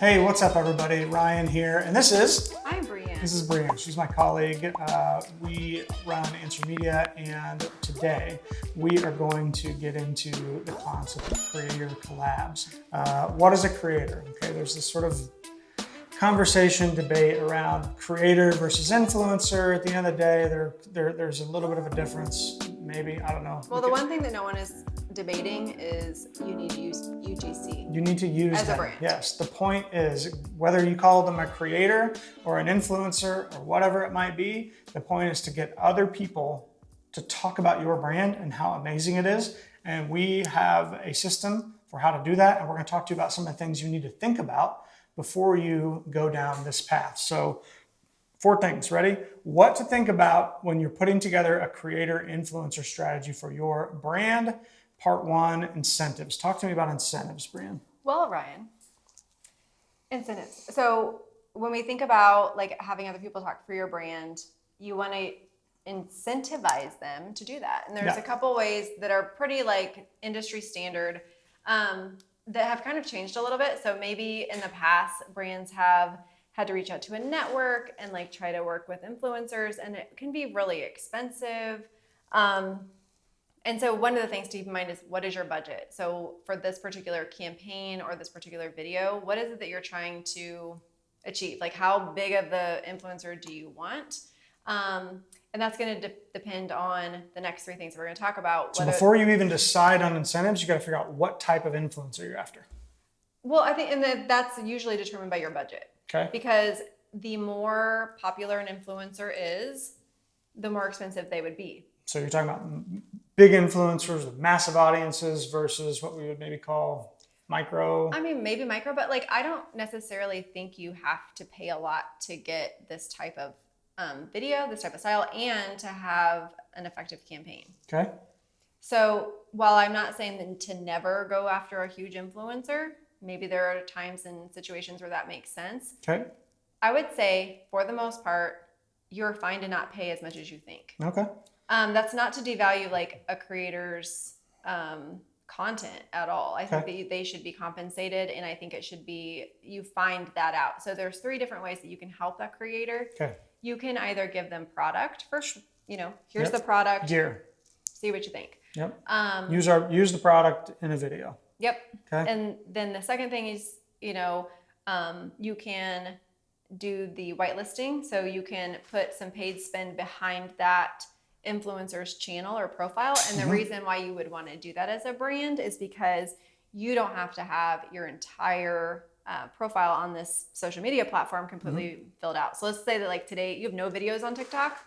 Hey, what's up, everybody? Ryan here, and this is Breanne. Breanne. She's my colleague. We run Answer Media, and today we are going to get into the concept of creator collabs. What is a creator? Okay, there's this sort of conversation, debate around creator versus influencer. At the end of the day, there's a little bit of a difference. Maybe, I don't know. Well, the one thing that no one is debating is you need to use UGC. You need to use as a brand. Yes. The point is, whether you call them a creator or an influencer or whatever it might be, the point is to get other people to talk about your brand and how amazing it is. And we have a system for how to do that. And we're going to talk to you about some of the things you need to think about before you go down this path. So 4 things, ready? What to think about when you're putting together a creator influencer strategy for your brand. Part 1, incentives. Talk to me about incentives, Breanne. Well, Ryan, incentives. So when we think about like having other people talk for your brand, you want to incentivize them to do that. And there's a couple ways that are pretty like industry standard that have kind of changed a little bit. So maybe in the past, brands have had to reach out to a network and like try to work with influencers, and it can be really expensive. And so one of the things to keep in mind is, what is your budget? So for this particular campaign or this particular video, what is it that you're trying to achieve? Like, how big of the influencer do you want? And that's going to depend on the next 3 things we're going to talk about. So before you even decide on incentives, you got to figure out what type of influencer you're after. Well, I think, and that's usually determined by your budget. Okay. Because the more popular an influencer is, the more expensive they would be. So you're talking about big influencers with massive audiences versus what we would maybe call micro. I mean, maybe micro, but like, I don't necessarily think you have to pay a lot to get this type of video, this type of style, and to have an effective campaign. Okay. So while I'm not saying to never go after a huge influencer, maybe there are times and situations where that makes sense. Okay. I would say for the most part, you're fine to not pay as much as you think. Okay. That's not to devalue like a creator's content at all. I think they should be compensated, and I think it should be, you find that out. So there's 3 different ways that you can help that creator. Okay. You can either give them product first, here's the product. Gear. See what you think. Yep. Use the product in a video. Yep. Okay. And then the second thing is, you can do the whitelisting. So you can put some paid spend behind that influencer's channel or profile. And the reason why you would want to do that as a brand is because you don't have to have your entire profile on this social media platform completely filled out. So let's say that like today you have no videos on TikTok.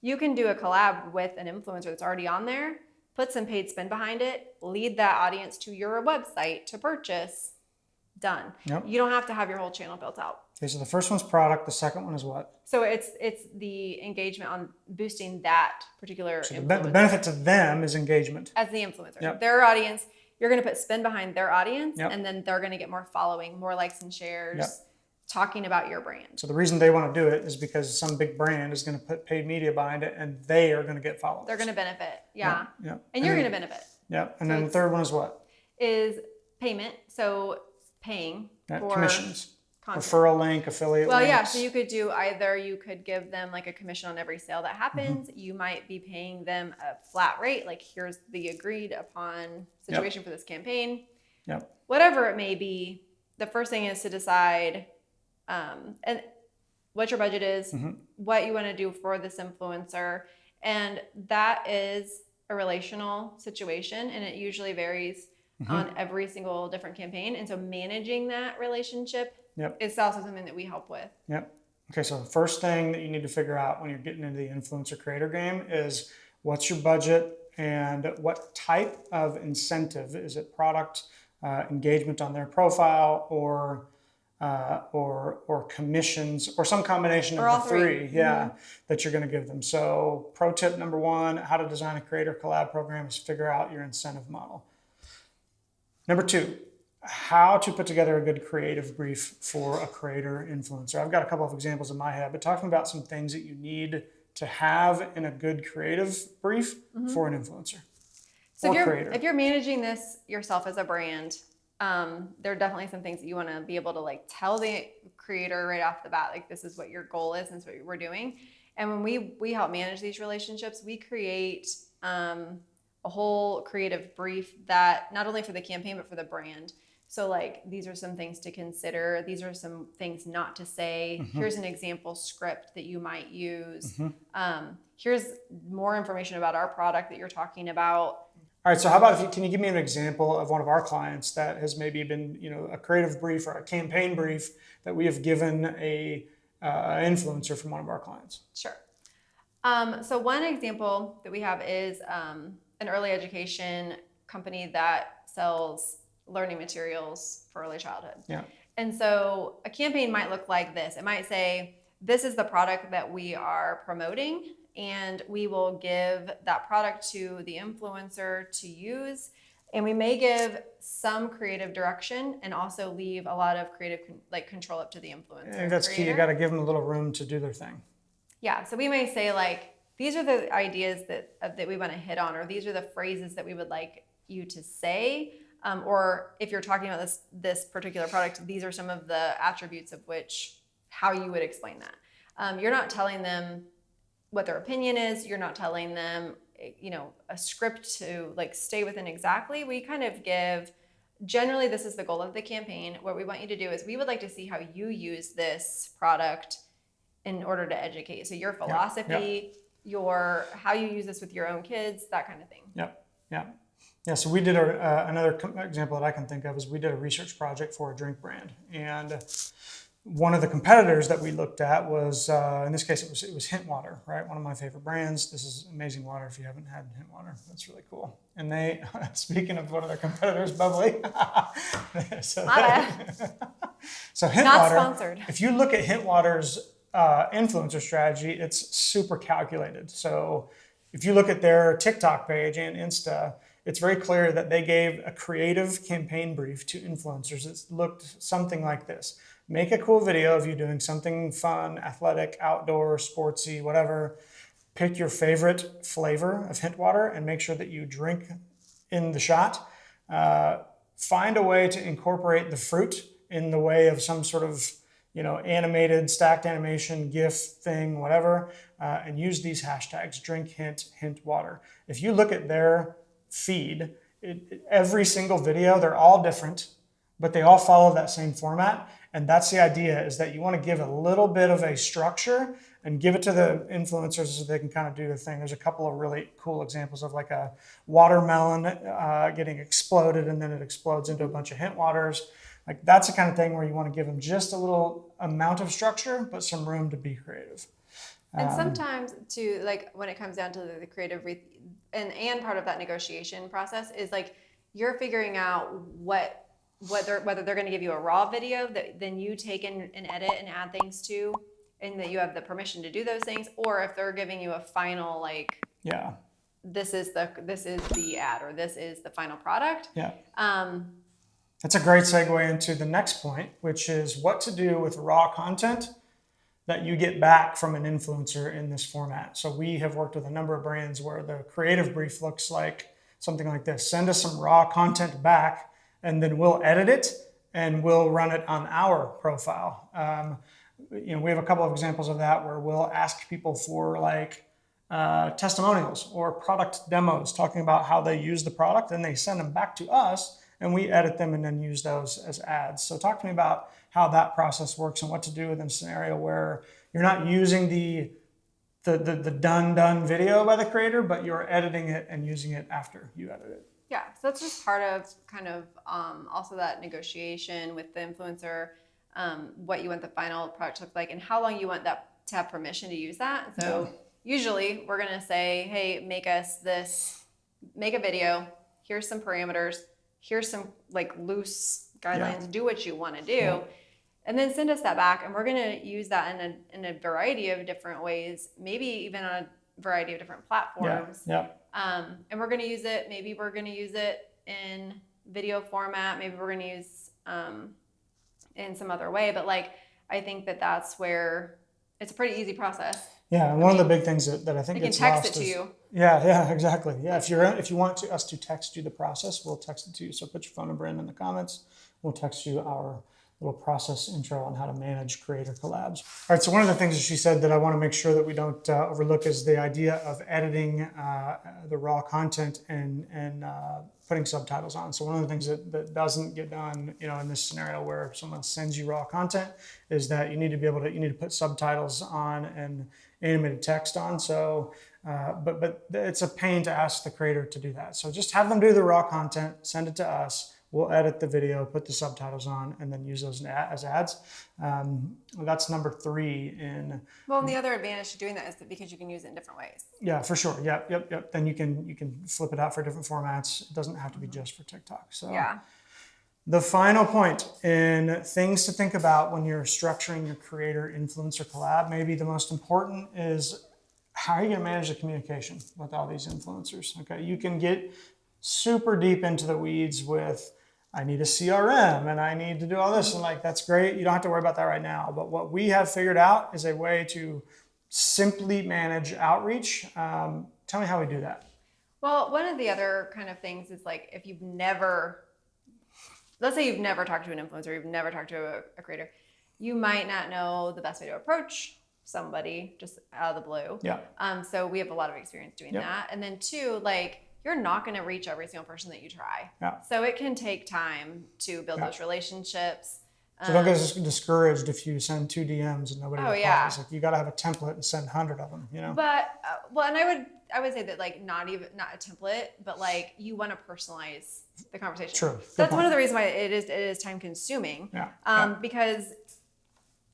You can do a collab with an influencer that's already on there, put some paid spend behind it, lead that audience to your website to purchase. Done. Yep. You don't have to have your whole channel built out. Okay, so the first one's product. The second one is what? So it's the engagement on boosting that particular influencer. The benefit to them is engagement. As the influencer. Yep. Their audience, you're going to put spend behind their audience, Yep. and then they're going to get more following, more likes and shares, talking about your brand. So the reason they want to do it is because some big brand is going to put paid media behind it, and they are going to get followers. They're going to benefit. Yeah. Yeah. And you're going to benefit. Yeah. And then the third one is what? Is payment. So paying for commissions. Content. Referral link, affiliate links. Yeah, so you could do either, you could give them like a commission on every sale that happens. You might be paying them a flat rate, like here's the agreed upon situation for this campaign. Yep. Whatever it may be, the first thing is to decide and what your budget is, what you want to do for this influencer. And that is a relational situation, and it usually varies on every single different campaign. And so managing that relationship is also something that we help with. Yep. Okay, so the first thing that you need to figure out when you're getting into the influencer creator game is what's your budget and what type of incentive. Is it product, engagement on their profile, or commissions, or some combination of the 3 that you're going to give them. So pro tip number 1, how to design a creator collab program is figure out your incentive model. Number 2, how to put together a good creative brief for a creator influencer. I've got a couple of examples in my head, but talking about some things that you need to have in a good creative brief for an influencer. So if you're managing this yourself as a brand, there are definitely some things that you want to be able to like tell the creator right off the bat, like this is what your goal is and this is what we're doing. And when we help manage these relationships, we create a whole creative brief that not only for the campaign but for the brand. So like these are some things to consider. These are some things not to say. Here's an example script that you might use. Here's more information about our product that you're talking about. All right, so how about can you give me an example of one of our clients that has maybe been, a creative brief or a campaign brief that we have given a influencer from one of our clients? Sure. So one example that we have is an early education company that sells learning materials for early childhood. Yeah. And so a campaign might look like this. It might say, this is the product that we are promoting, and we will give that product to the influencer to use. And we may give some creative direction and also leave a lot of creative control up to the influencer. I think that's key. You got to give them a little room to do their thing. Yeah. So we may say like, these are the ideas that we want to hit on, or these are the phrases that we would like you to say. Or if you're talking about this particular product, these are some of the attributes of how you would explain that. You're not telling them what their opinion is. You're not telling them, a script to like stay within exactly. We kind of give, generally this is the goal of the campaign. What we want you to do is we would like to see how you use this product in order to educate. So your philosophy, how you use this with your own kids, that kind of thing. Yeah, so we did another example that I can think of is we did a research project for a drink brand. And one of the competitors that we looked at was, in this case, it was Hint Water, right? One of my favorite brands. This is amazing water if you haven't had Hint Water. That's really cool. And they, speaking of one of their competitors, Bubbly. So Hint Not Water, sponsored. if you look at Hint Water's influencer strategy, it's super calculated. So if you look at their TikTok page and Insta, it's very clear that they gave a creative campaign brief to influencers. It looked something like this. Make a cool video of you doing something fun, athletic, outdoor, sportsy, whatever. Pick your favorite flavor of Hint Water and make sure that you drink in the shot. Find a way to incorporate the fruit in the way of some sort of animated, stacked animation, GIF thing, whatever, and use these hashtags, drink, hint water. If you look at their feed, every single video, they're all different, but they all follow that same format. And that's the idea, is that you want to give a little bit of a structure and give it to the influencers so they can kind of do their thing. There's a couple of really cool examples of like a watermelon getting exploded and then it explodes into a bunch of Hint Waters. Like that's the kind of thing where you want to give them just a little amount of structure, but some room to be creative. And sometimes too, like when it comes down to the creative and part of that negotiation process is like you're figuring out whether they're going to give you a raw video that then you take and edit and add things to, and that you have the permission to do those things, or if they're giving you a final this is the ad or this is the final product. That's a great segue into the next point, which is what to do with raw content that you get back from an influencer in this format. So we have worked with a number of brands where the creative brief looks like something like this. Send us some raw content back and then we'll edit it and we'll run it on our profile. We have a couple of examples of that where we'll ask people for testimonials or product demos talking about how they use the product, and they send them back to us and we edit them and then use those as ads. So talk to me about how that process works and what to do in a scenario where you're not using the done video by the creator, but you're editing it and using it after you edit it. Yeah, so that's just part of kind of also that negotiation with the influencer, what you want the final product to look like and how long you want that to have permission to use that. So usually we're going to say, hey, make a video. Here's some parameters. Here's some loose guidelines. Do what you want to do. And then send us that back. And we're going to use that in a variety of different ways, maybe even on a variety of different platforms. And we're going to use it. Maybe we're going to use it in video format. Maybe we're going to use in some other way. But I think that's where it's a pretty easy process. Yeah, and one of the big things that I think They can gets text lost it to is, you. yeah, exactly. Yeah, if you want us to text you the process, we'll text it to you. So put your phone number in the comments. We'll text you our little process intro on how to manage creator collabs. All right, so one of the things that she said that I want to make sure that we don't overlook is the idea of editing the raw content and putting subtitles on. So one of the things that doesn't get done, in this scenario where someone sends you raw content, is that you need to put subtitles on and animated text on. So, but it's a pain to ask the creator to do that. So just have them do the raw content, send it to us. We'll edit the video, put the subtitles on, and then use those as ads. That's number 3 in. Well, and the other advantage to doing that is that because you can use it in different ways. Yeah, for sure. Yep. Then you can flip it out for different formats. It doesn't have to be just for TikTok. So Yeah. the final point in things to think about when you're structuring your creator influencer collab, maybe the most important is how are you going to manage the communication with all these influencers? Okay, you can get super deep into the weeds with I need a CRM and I need to do all this, and like that's great. You don't have to worry about that right now. But what we have figured out is a way to simply manage outreach. Tell me how we do that. Well, one of the other kind of things is like if you've never, let's say you've never talked to an influencer, you've never talked to a creator, you might not know the best way to approach somebody just out of the blue. Yeah. So we have a lot of experience doing that. And then 2, like you're not going to reach every single person that you try. Yeah. So it can take time to build those relationships. So don't get discouraged if you send 2 DMs and nobody replies. Yeah. Like you got to have a template and send 100 of them. But and I would say that like not a template, but like you want to personalize the conversation. True. That's one of the reasons why it is time consuming. Yeah. Because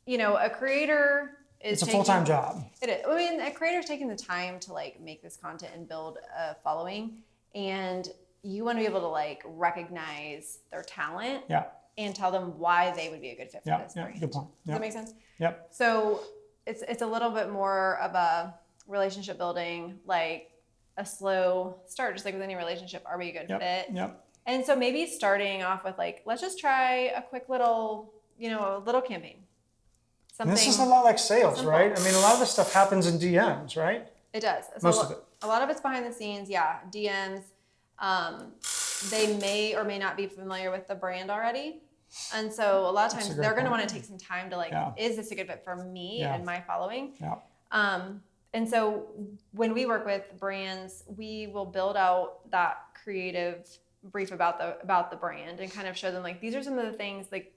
a creator it's a full-time job. It is. I mean, a creator's taking the time to like make this content and build a following, and you want to be able to like recognize their talent. Yeah. And tell them why they would be a good fit for this brand. Good point. Does that make sense? Yep. So it's a little bit more of a relationship building, like a slow start, just like with any relationship. Are we a good fit? Yep. And so maybe starting off with like, let's just try a quick little, a little campaign. And this is a lot like sales, simple. Right? I mean, a lot of this stuff happens in DMs, right? It does. Most of it. A lot of it's behind the scenes. Yeah. DMs. They may or may not be familiar with the brand already. And so a lot of times they're going to want to take some time to like, is this a good fit for me and my following? Yeah. And so when we work with brands, we will build out that creative brief about the brand and kind of show them like, these are some of the things like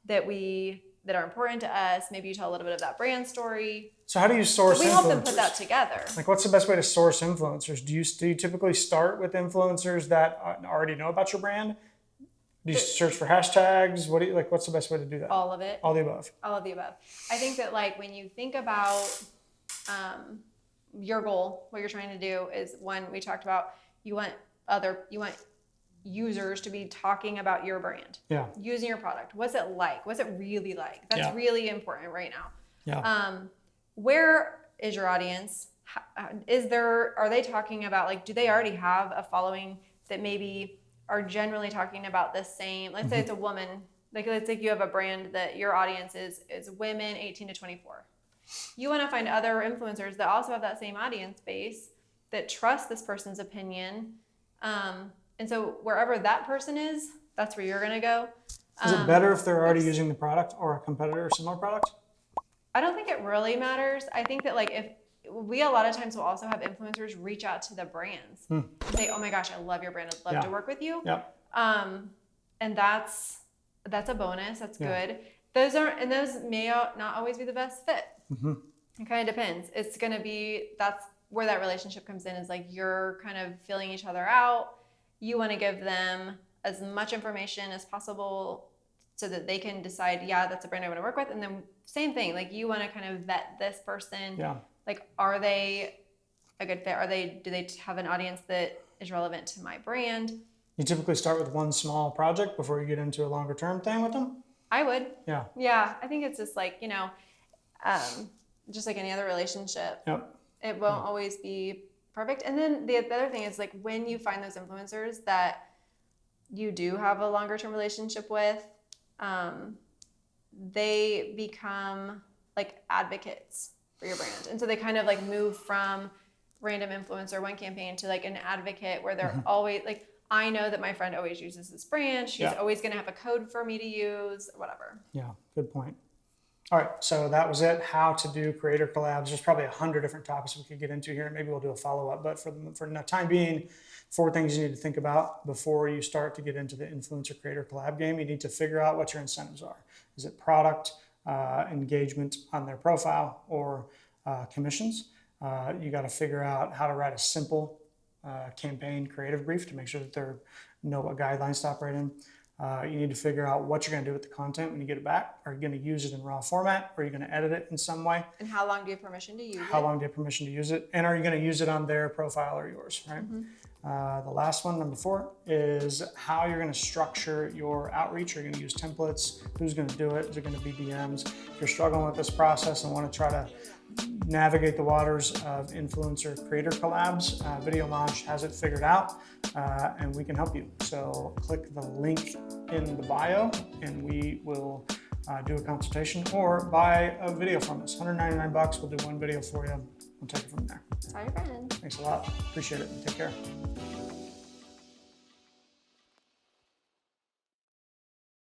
that are important to us. Maybe you tell a little bit of that brand story. So how do you source influencers? We help them put that together. Like what's the best way to source influencers? Do you typically start with influencers that already know about your brand? Do you search for hashtags? What's the best way to do that? All of it. All the above. All of the above. I think that like when you think about your goal, what you're trying to do is one, we talked about you want users to be talking about your brand. Yeah. Using your product. What's it like? What's it really like? That's really important right now. Yeah. Where is your audience? Are they talking about like, do they already have a following that maybe are generally talking about the same, let's say it's a woman, like let's say you have a brand that your audience is women 18 to 24. You want to find other influencers that also have that same audience base that trust this person's opinion. And so wherever that person is, that's where you're going to go. Is it better if they're already using the product or a competitor or similar product? I don't think it really matters. I think that like if we a lot of times will also have influencers reach out to the brands and say, oh my gosh, I love your brand. I'd love to work with you. Yep. And that's a bonus. That's good. Those may not always be the best fit. Mm-hmm. It kind of depends. It's going to be, that's where that relationship comes in, is like you're kind of filling each other out. You want to give them as much information as possible so that they can decide, yeah, that's a brand I want to work with. And then same thing, like you want to kind of vet this person. Yeah. Like, are they a good fit? Do they have an audience that is relevant to my brand? You typically start with one small project before you get into a longer term thing with them? I would. Yeah. Yeah. I think it's just like, just like any other relationship. Yep. It won't always be perfect. And then the other thing is like when you find those influencers that you do have a longer term relationship with, they become like advocates for your brand. And so they kind of like move from random influencer one campaign to like an advocate where they're always like, I know that my friend always uses this brand. She's always going to have a code for me to use, or whatever. Yeah, good point. All right, so that was it. How to do creator collabs. There's probably 100 different topics we could get into here. Maybe we'll do a follow-up, but for the time being, 4 things you need to think about before you start to get into the influencer creator collab game. You need to figure out what your incentives are. Is it product, engagement on their profile, or commissions? You got to figure out how to write a simple campaign creative brief to make sure that they know what guidelines to operate in. You need to figure out what you're going to do with the content when you get it back. Are you going to use it in raw format? Or are you going to edit it in some way? And how long do you have permission to use it? How long do you have permission to use it? And are you going to use it on their profile or yours, right? The last one, number 4, is how you're going to structure your outreach. Are you going to use templates? Who's going to do it? Is it going to be DMs? If you're struggling with this process and want to try to navigate the waters of influencer creator collabs, Video Launch has it figured out, and we can help you. So click the link in the bio and we will do a consultation or buy a video from us. $199, we'll do one video for you. We'll take it from there. Tell your friends. Thanks a lot. Appreciate it. Take care.